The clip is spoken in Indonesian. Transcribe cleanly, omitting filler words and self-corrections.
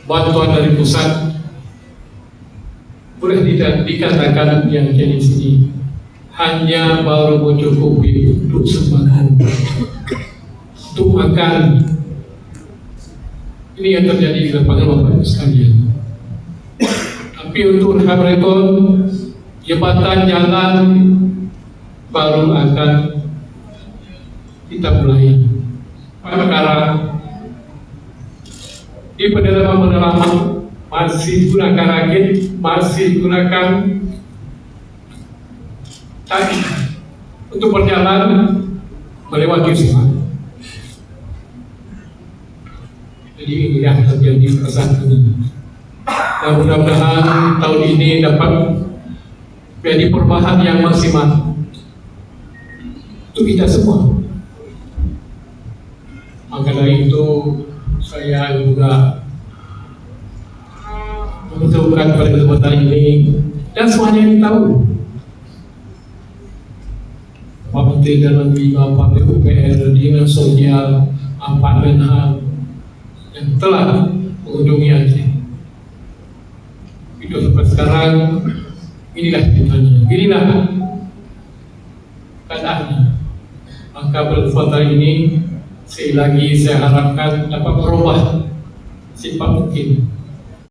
bantuan dari pusat, boleh tidak dikatakan yang jadi sini hanya baru mencukupi untuk sembako, untuk makan. Ini yang terjadi di lapangan Bapak Ibu sekalian. Tapi untuk rehab rekon, jembatan jalan baru akan kita mulai. Perkara di pedalaman masih gunakan rakit, masih gunakan tali untuk berjalan melewati sungai. Jadi ini yang terjadi perasaan ini. Dan mudah-mudahan tahun ini dapat menjadi perubahan yang maksimal untuk kita semua. Maka dari itu saya juga membutuhkan pada kesempatan ini dan semuanya ini tahu Pak Menteri Dalam Negeri, Pak PUPR, Dinas Sosial, Pak Menhan yang telah mengunjungi Aceh. Itu sampai sekarang inilah ceritanya, inilah keadaannya. Maka kesempatan ini sekali lagi saya harapkan dapat merubah sifat mungkin